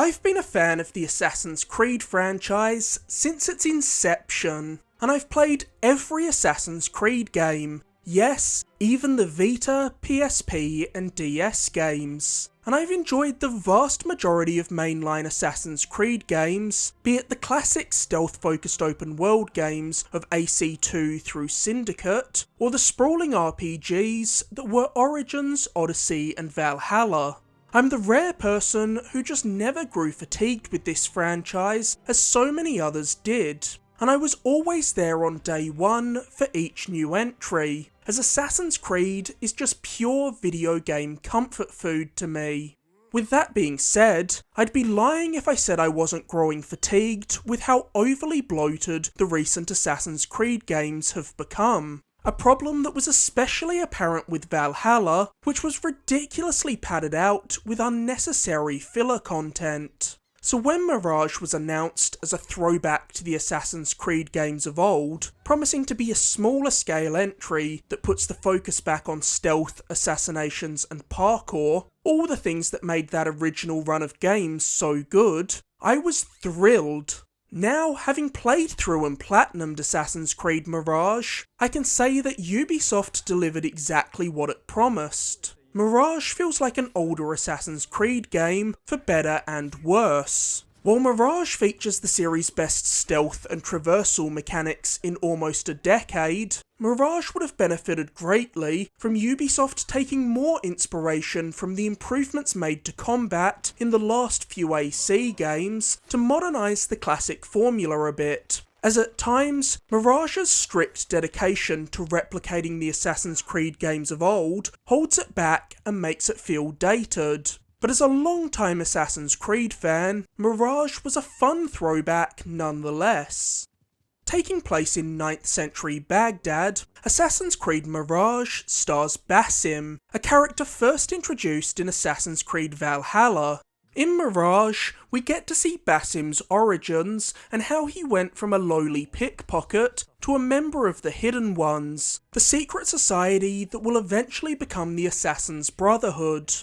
I've been a fan of the Assassin's Creed franchise since its inception, and I've played every Assassin's Creed game. Yes, even the Vita, PSP and DS games. And I've enjoyed the vast majority of mainline Assassin's Creed games, be it the classic stealth-focused open world games of AC2 through Syndicate, or the sprawling RPGs that were Origins, Odyssey and Valhalla. I'm the rare person who just never grew fatigued with this franchise as so many others did, and I was always there on day one for each new entry, as Assassin's Creed is just pure video game comfort food to me. With that being said, I'd be lying if I said I wasn't growing fatigued with how overly bloated the recent Assassin's Creed games have become. A problem that was especially apparent with Valhalla, which was ridiculously padded out with unnecessary filler content. So when Mirage was announced as a throwback to the Assassin's Creed games of old, promising to be a smaller scale entry that puts the focus back on stealth, assassinations and parkour, all the things that made that original run of games so good, I was thrilled. Now, having played through and platinumed Assassin's Creed Mirage, I can say that Ubisoft delivered exactly what it promised. Mirage feels like an older Assassin's Creed game, for better and worse. While Mirage features the series' best stealth and traversal mechanics in almost a decade, Mirage would have benefited greatly from Ubisoft taking more inspiration from the improvements made to Kombat in the last few AC games to modernise the classic formula a bit, as at times, Mirage's strict dedication to replicating the Assassin's Creed games of old holds it back and makes it feel dated. But as a long-time Assassin's Creed fan, Mirage was a fun throwback nonetheless. Taking place in 9th century Baghdad, Assassin's Creed Mirage stars Basim, a character first introduced in Assassin's Creed Valhalla. In Mirage, we get to see Basim's origins and how he went from a lowly pickpocket to a member of the Hidden Ones, the secret society that will eventually become the Assassin's Brotherhood.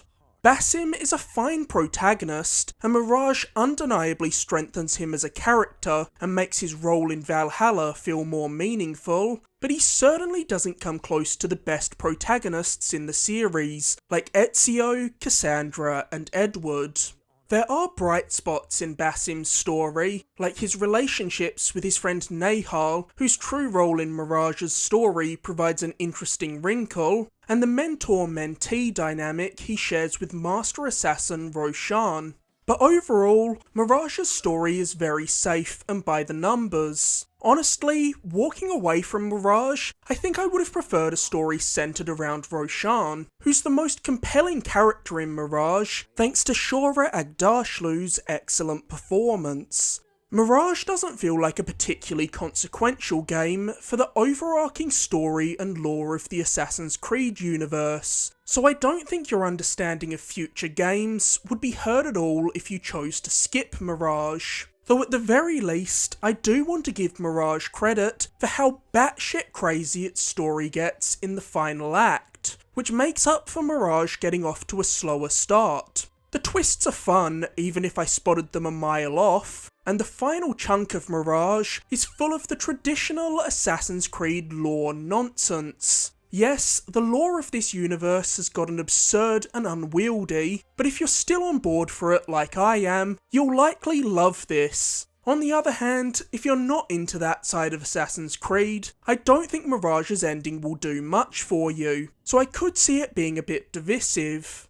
Basim is a fine protagonist, and Mirage undeniably strengthens him as a character and makes his role in Valhalla feel more meaningful, but he certainly doesn't come close to the best protagonists in the series, like Ezio, Cassandra and Edward. There are bright spots in Basim's story, like his relationships with his friend Nahal, whose true role in Mirage's story provides an interesting wrinkle, and the mentor-mentee dynamic he shares with Master Assassin Roshan. But overall, Mirage's story is very safe and by the numbers. Honestly, walking away from Mirage, I think I would have preferred a story centred around Roshan, who's the most compelling character in Mirage, thanks to Shora Agdashlu's excellent performance. Mirage doesn't feel like a particularly consequential game for the overarching story and lore of the Assassin's Creed universe, so I don't think your understanding of future games would be hurt at all if you chose to skip Mirage. Though at the very least, I do want to give Mirage credit for how batshit crazy its story gets in the final act, which makes up for Mirage getting off to a slower start. The twists are fun, even if I spotted them a mile off, and the final chunk of Mirage is full of the traditional Assassin's Creed lore nonsense. Yes, the lore of this universe has gotten absurd and unwieldy, but if you're still on board for it like I am, you'll likely love this. On the other hand, if you're not into that side of Assassin's Creed, I don't think Mirage's ending will do much for you, so I could see it being a bit divisive.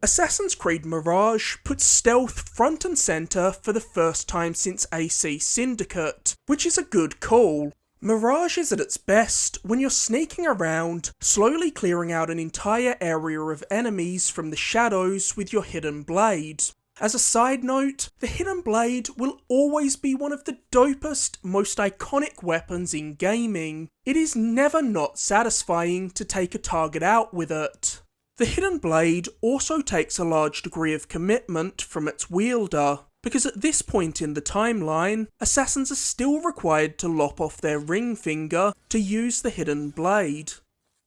Assassin's Creed Mirage puts stealth front and centre for the first time since AC Syndicate, which is a good call. Mirage is at its best when you're sneaking around, slowly clearing out an entire area of enemies from the shadows with your hidden blade. As a side note, the hidden blade will always be one of the dopest, most iconic weapons in gaming. It is never not satisfying to take a target out with it. The hidden blade also takes a large degree of commitment from its wielder, because at this point in the timeline, assassins are still required to lop off their ring finger to use the hidden blade.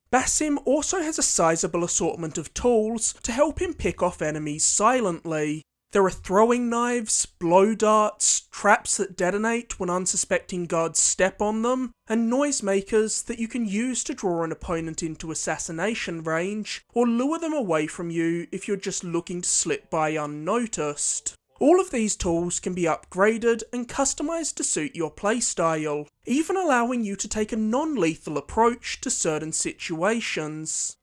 Basim also has a sizable assortment of tools to help him pick off enemies silently. There are throwing knives, blow darts, traps that detonate when unsuspecting guards step on them, and noisemakers that you can use to draw an opponent into assassination range, or lure them away from you if you're just looking to slip by unnoticed. All of these tools can be upgraded and customised to suit your playstyle, even allowing you to take a non-lethal approach to certain situations.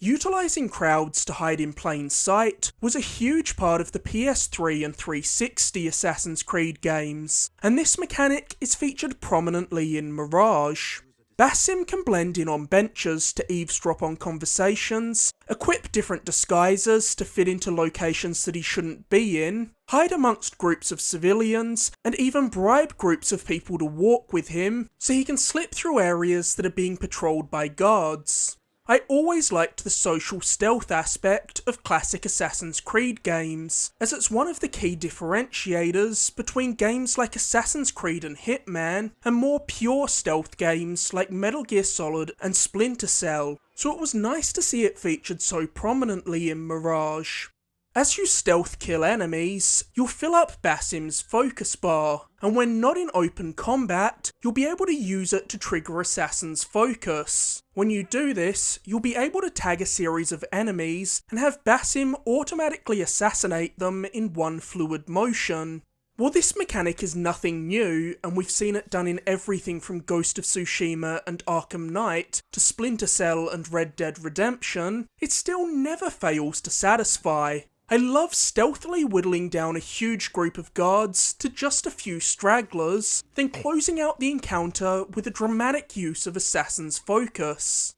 Utilising crowds to hide in plain sight was a huge part of the PS3 and 360 Assassin's Creed games, and this mechanic is featured prominently in Mirage. Basim can blend in on benches to eavesdrop on conversations, equip different disguises to fit into locations that he shouldn't be in, hide amongst groups of civilians, and even bribe groups of people to walk with him so he can slip through areas that are being patrolled by guards. I always liked the social stealth aspect of classic Assassin's Creed games, as it's one of the key differentiators between games like Assassin's Creed and Hitman, and more pure stealth games like Metal Gear Solid and Splinter Cell, so it was nice to see it featured so prominently in Mirage. As you stealth kill enemies, you'll fill up Basim's focus bar, and when not in open combat, you'll be able to use it to trigger Assassin's focus. When you do this, you'll be able to tag a series of enemies and have Basim automatically assassinate them in one fluid motion. While this mechanic is nothing new, and we've seen it done in everything from Ghost of Tsushima and Arkham Knight to Splinter Cell and Red Dead Redemption, it still never fails to satisfy. I love stealthily whittling down a huge group of guards to just a few stragglers, then closing out the encounter with a dramatic use of Assassin's focus.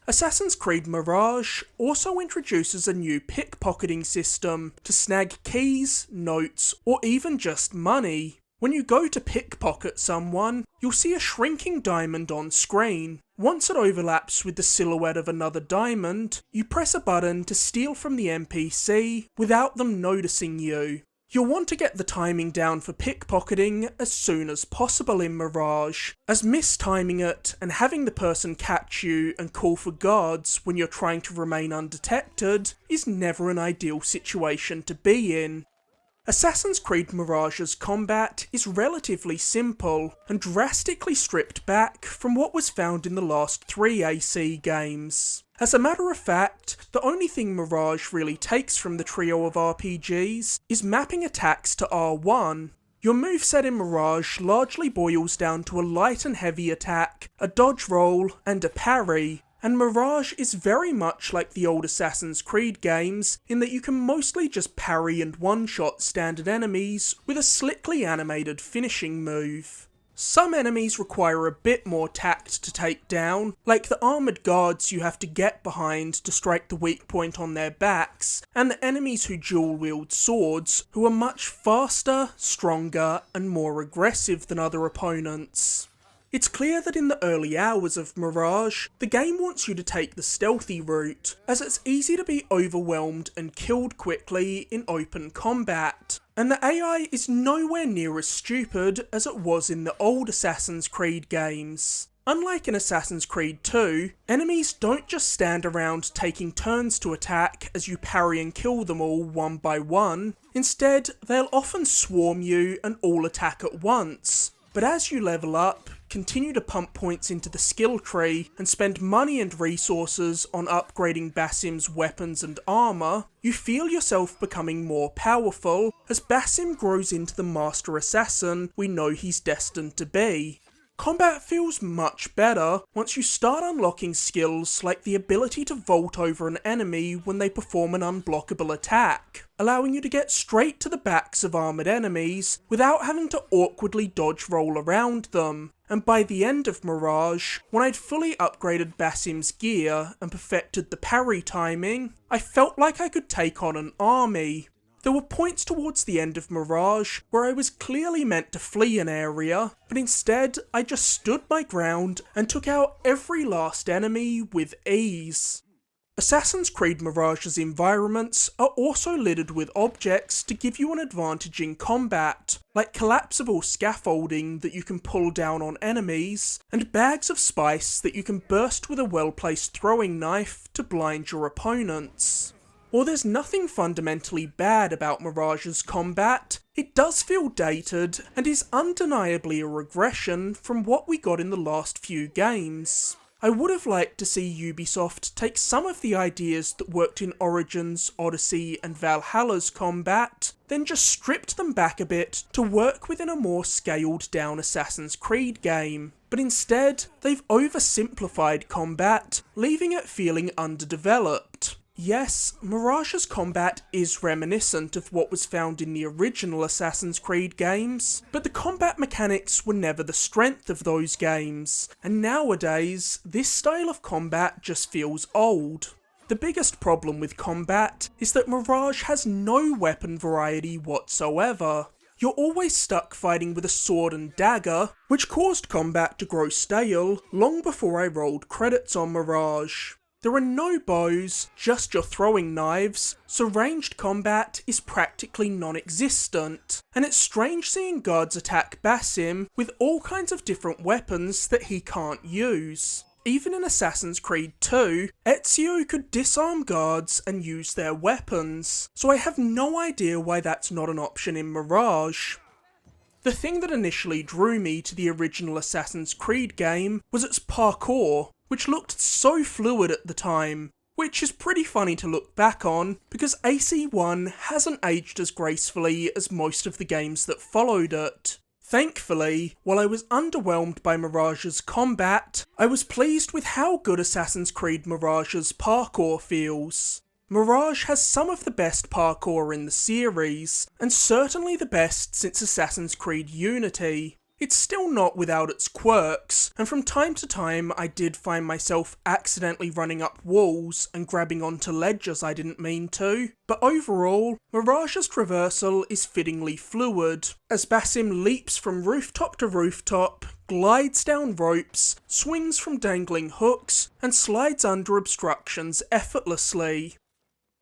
Assassin's Creed Mirage also introduces a new pickpocketing system to snag keys, notes, or even just money. When you go to pickpocket someone, you'll see a shrinking diamond on screen. Once it overlaps with the silhouette of another diamond, you press a button to steal from the NPC without them noticing you. You'll want to get the timing down for pickpocketing as soon as possible in Mirage, as mistiming it and having the person catch you and call for guards when you're trying to remain undetected is never an ideal situation to be in. Assassin's Creed Mirage's combat is relatively simple and drastically stripped back from what was found in the last 3 AC games. As a matter of fact, the only thing Mirage really takes from the trio of RPGs is mapping attacks to R1. Your moveset in Mirage largely boils down to a light and heavy attack, a dodge roll, and a parry. And Mirage is very much like the old Assassin's Creed games in that you can mostly just parry and one-shot standard enemies with a slickly animated finishing move. Some enemies require a bit more tact to take down, like the armoured guards you have to get behind to strike the weak point on their backs, and the enemies who dual-wield swords, who are much faster, stronger, and more aggressive than other opponents. It's clear that in the early hours of Mirage, the game wants you to take the stealthy route, as it's easy to be overwhelmed and killed quickly in open combat, and the AI is nowhere near as stupid as it was in the old Assassin's Creed games. Unlike in Assassin's Creed 2, enemies don't just stand around taking turns to attack as you parry and kill them all one by one. Instead, they'll often swarm you and all attack at once. But as you level up, continue to pump points into the skill tree, and spend money and resources on upgrading Basim's weapons and armour, you feel yourself becoming more powerful as Basim grows into the master assassin we know he's destined to be. Combat feels much better once you start unlocking skills like the ability to vault over an enemy when they perform an unblockable attack, allowing you to get straight to the backs of armoured enemies without having to awkwardly dodge roll around them. And by the end of Mirage, when I'd fully upgraded Basim's gear and perfected the parry timing, I felt like I could take on an army. There were points towards the end of Mirage where I was clearly meant to flee an area, but instead I just stood my ground and took out every last enemy with ease. Assassin's Creed Mirage's environments are also littered with objects to give you an advantage in combat, like collapsible scaffolding that you can pull down on enemies, and bags of spice that you can burst with a well-placed throwing knife to blind your opponents. While there's nothing fundamentally bad about Mirage's combat, it does feel dated and is undeniably a regression from what we got in the last few games. I would have liked to see Ubisoft take some of the ideas that worked in Origins, Odyssey and Valhalla's combat, then just stripped them back a bit to work within a more scaled down Assassin's Creed game. But instead, they've oversimplified combat, leaving it feeling underdeveloped. Yes, Mirage's combat is reminiscent of what was found in the original Assassin's Creed games, but the combat mechanics were never the strength of those games, and nowadays, this style of combat just feels old. The biggest problem with combat is that Mirage has no weapon variety whatsoever. You're always stuck fighting with a sword and dagger, which caused combat to grow stale long before I rolled credits on Mirage. There are no bows, just your throwing knives, so ranged combat is practically non-existent, and it's strange seeing guards attack Basim with all kinds of different weapons that he can't use. Even in Assassin's Creed 2, Ezio could disarm guards and use their weapons, so I have no idea why that's not an option in Mirage. The thing that initially drew me to the original Assassin's Creed game was its parkour, which looked so fluid at the time, which is pretty funny to look back on, because AC1 hasn't aged as gracefully as most of the games that followed it. Thankfully, while I was underwhelmed by Mirage's combat, I was pleased with how good Assassin's Creed Mirage's parkour feels. Mirage has some of the best parkour in the series, and certainly the best since Assassin's Creed Unity. It's still not without its quirks, and from time to time I did find myself accidentally running up walls and grabbing onto ledges I didn't mean to, but overall, Mirage's traversal is fittingly fluid, as Basim leaps from rooftop to rooftop, glides down ropes, swings from dangling hooks, and slides under obstructions effortlessly.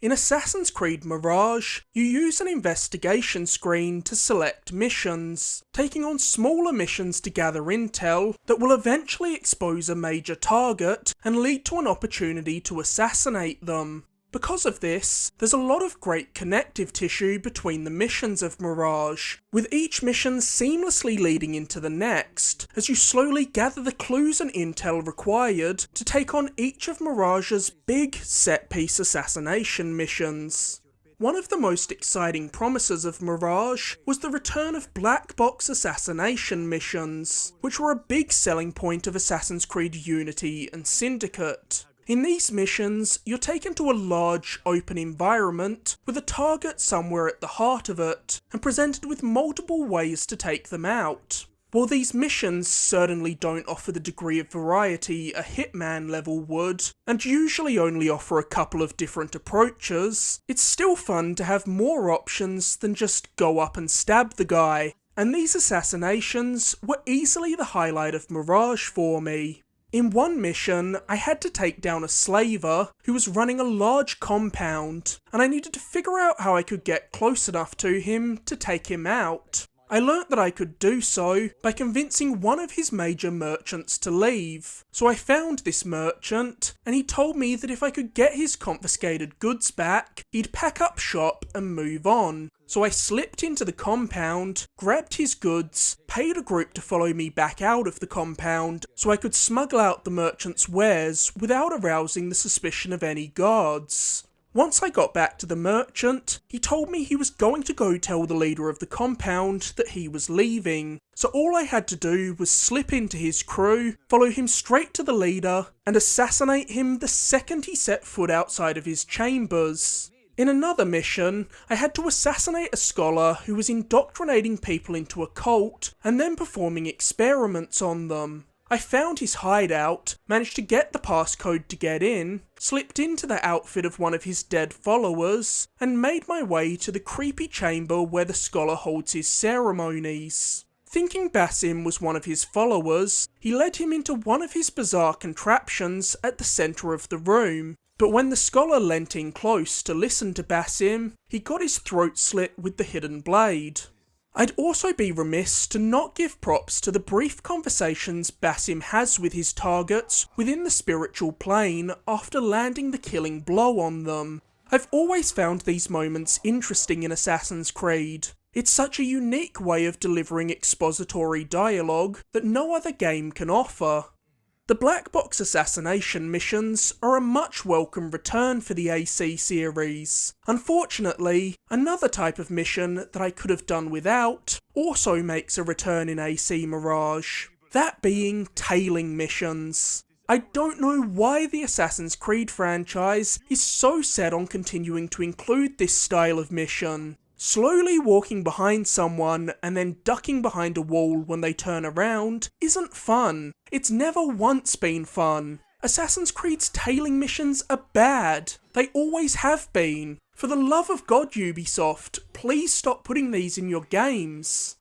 In Assassin's Creed Mirage, you use an investigation screen to select missions, taking on smaller missions to gather intel that will eventually expose a major target and lead to an opportunity to assassinate them. Because of this, there's a lot of great connective tissue between the missions of Mirage, with each mission seamlessly leading into the next, as you slowly gather the clues and intel required to take on each of Mirage's big set-piece assassination missions. One of the most exciting promises of Mirage was the return of black box assassination missions, which were a big selling point of Assassin's Creed Unity and Syndicate. In these missions, you're taken to a large, open environment with a target somewhere at the heart of it, and presented with multiple ways to take them out. While these missions certainly don't offer the degree of variety a Hitman level would, and usually only offer a couple of different approaches, it's still fun to have more options than just go up and stab the guy, and these assassinations were easily the highlight of Mirage for me. In one mission, I had to take down a slaver who was running a large compound, and I needed to figure out how I could get close enough to him to take him out. I learnt that I could do so by convincing one of his major merchants to leave. So I found this merchant, and he told me that if I could get his confiscated goods back, he'd pack up shop and move on. So I slipped into the compound, grabbed his goods, paid a group to follow me back out of the compound so I could smuggle out the merchant's wares without arousing the suspicion of any guards. Once I got back to the merchant, he told me he was going to go tell the leader of the compound that he was leaving. So all I had to do was slip into his crew, follow him straight to the leader, and assassinate him the second he set foot outside of his chambers. In another mission, I had to assassinate a scholar who was indoctrinating people into a cult and then performing experiments on them. I found his hideout, managed to get the passcode to get in, slipped into the outfit of one of his dead followers, and made my way to the creepy chamber where the scholar holds his ceremonies. Thinking Basim was one of his followers, he led him into one of his bizarre contraptions at the centre of the room, but when the scholar leant in close to listen to Basim, he got his throat slit with the hidden blade. I'd also be remiss to not give props to the brief conversations Basim has with his targets within the spiritual plane after landing the killing blow on them. I've always found these moments interesting in Assassin's Creed. It's such a unique way of delivering expository dialogue that no other game can offer. The black box assassination missions are a much welcome return for the AC series. Unfortunately, another type of mission that I could have done without also makes a return in AC Mirage, that being tailing missions. I don't know why the Assassin's Creed franchise is so set on continuing to include this style of mission. Slowly walking behind someone and then ducking behind a wall when they turn around isn't fun. It's never once been fun. Assassin's Creed's tailing missions are bad. They always have been. For the love of God, Ubisoft, please stop putting these in your games.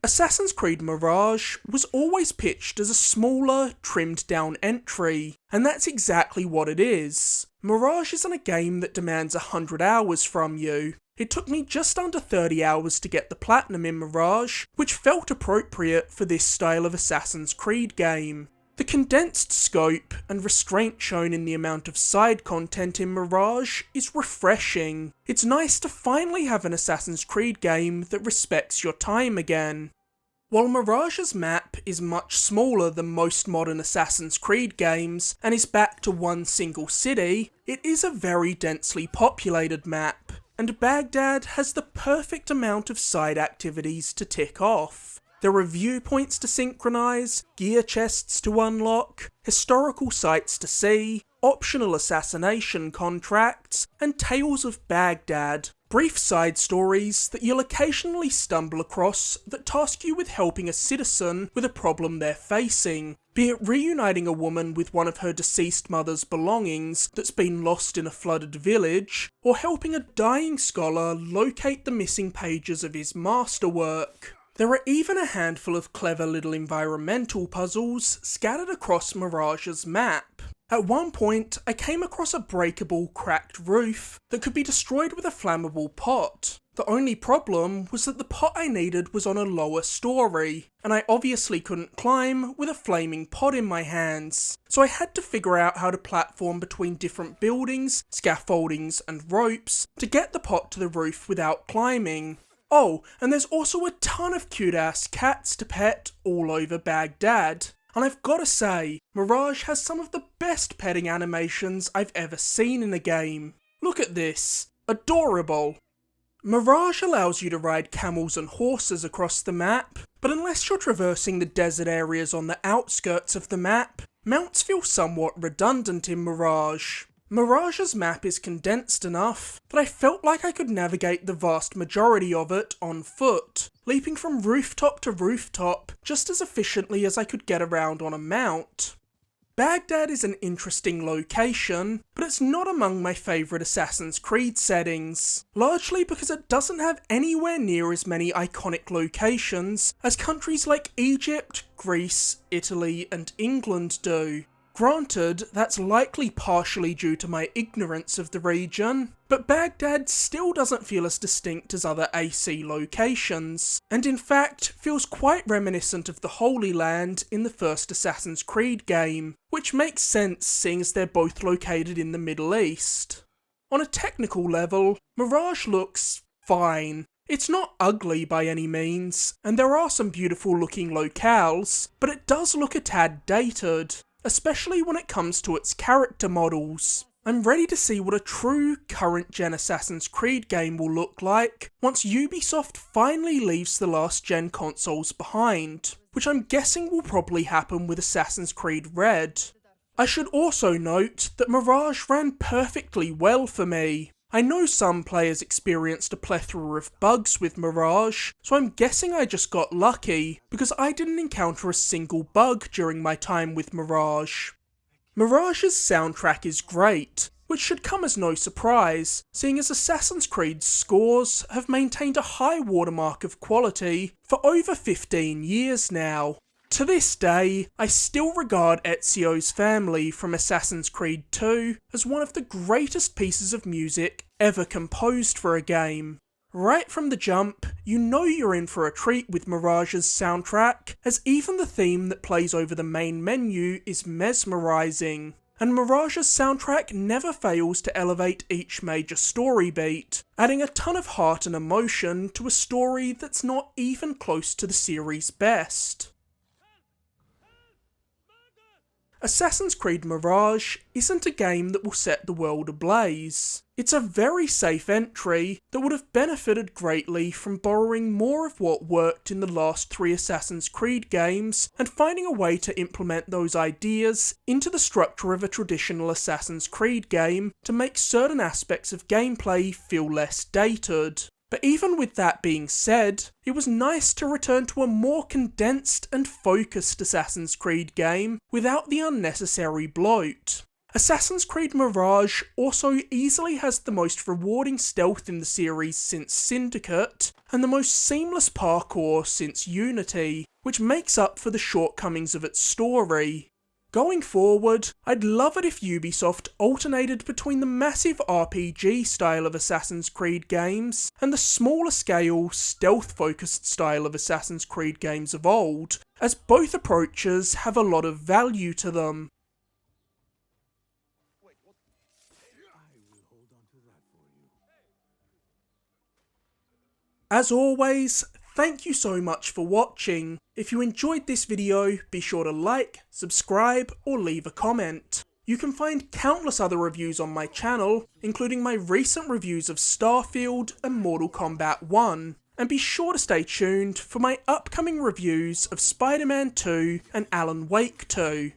Assassin's Creed Mirage was always pitched as a smaller, trimmed down entry, and that's exactly what it is. Mirage isn't a game that demands 100 hours from you. It took me just under 30 hours to get the platinum in Mirage, which felt appropriate for this style of Assassin's Creed game. The condensed scope and restraint shown in the amount of side content in Mirage is refreshing. It's nice to finally have an Assassin's Creed game that respects your time again. While Mirage's map is much smaller than most modern Assassin's Creed games and is back to one single city, it is a very densely populated map, and Baghdad has the perfect amount of side activities to tick off. There are viewpoints to synchronise, gear chests to unlock, historical sites to see, optional assassination contracts, and tales of Baghdad. Brief side stories that you'll occasionally stumble across that task you with helping a citizen with a problem they're facing, be it reuniting a woman with one of her deceased mother's belongings that's been lost in a flooded village, or helping a dying scholar locate the missing pages of his masterwork. There are even a handful of clever little environmental puzzles scattered across Mirage's map. At one point, I came across a breakable, cracked roof that could be destroyed with a flammable pot. The only problem was that the pot I needed was on a lower story, and I obviously couldn't climb with a flaming pot in my hands, so I had to figure out how to platform between different buildings, scaffoldings, and ropes to get the pot to the roof without climbing. Oh, and there's also a ton of cute-ass cats to pet all over Baghdad. And I've gotta say, Mirage has some of the best petting animations I've ever seen in a game. Look at this. Adorable. Mirage allows you to ride camels and horses across the map, but unless you're traversing the desert areas on the outskirts of the map, mounts feel somewhat redundant in Mirage. Mirage's map is condensed enough that I felt like I could navigate the vast majority of it on foot, leaping from rooftop to rooftop just as efficiently as I could get around on a mount. Baghdad is an interesting location, but it's not among my favourite Assassin's Creed settings, largely because it doesn't have anywhere near as many iconic locations as countries like Egypt, Greece, Italy, and England do. Granted, that's likely partially due to my ignorance of the region, but Baghdad still doesn't feel as distinct as other AC locations, and in fact feels quite reminiscent of the Holy Land in the first Assassin's Creed game, which makes sense seeing as they're both located in the Middle East. On a technical level, Mirage looks fine. It's not ugly by any means, and there are some beautiful looking locales, but it does look a tad dated, especially when it comes to its character models. I'm ready to see what a true current-gen Assassin's Creed game will look like once Ubisoft finally leaves the last-gen consoles behind, which I'm guessing will probably happen with Assassin's Creed Red. I should also note that Mirage ran perfectly well for me. I know some players experienced a plethora of bugs with Mirage, so I'm guessing I just got lucky, because I didn't encounter a single bug during my time with Mirage. Mirage's soundtrack is great, which should come as no surprise, seeing as Assassin's Creed's scores have maintained a high watermark of quality for over 15 years now. To this day, I still regard Ezio's family from Assassin's Creed 2 as one of the greatest pieces of music ever composed for a game. Right from the jump, you know you're in for a treat with Mirage's soundtrack, as even the theme that plays over the main menu is mesmerising. and Mirage's soundtrack never fails to elevate each major story beat, adding a ton of heart and emotion to a story that's not even close to the series' best. Assassin's Creed Mirage isn't a game that will set the world ablaze. It's a very safe entry that would have benefited greatly from borrowing more of what worked in the last 3 Assassin's Creed games and finding a way to implement those ideas into the structure of a traditional Assassin's Creed game to make certain aspects of gameplay feel less dated. But even with that being said, it was nice to return to a more condensed and focused Assassin's Creed game without the unnecessary bloat. Assassin's Creed Mirage also easily has the most rewarding stealth in the series since Syndicate, and the most seamless parkour since Unity, which makes up for the shortcomings of its story. Going forward, I'd love it if Ubisoft alternated between the massive RPG style of Assassin's Creed games and the smaller scale, stealth-focused style of Assassin's Creed games of old, as both approaches have a lot of value to them. As always, thank you so much for watching. If you enjoyed this video, be sure to like, subscribe, or leave a comment. You can find countless other reviews on my channel, including my recent reviews of Starfield and Mortal Kombat 1, and be sure to stay tuned for my upcoming reviews of Spider-Man 2 and Alan Wake 2.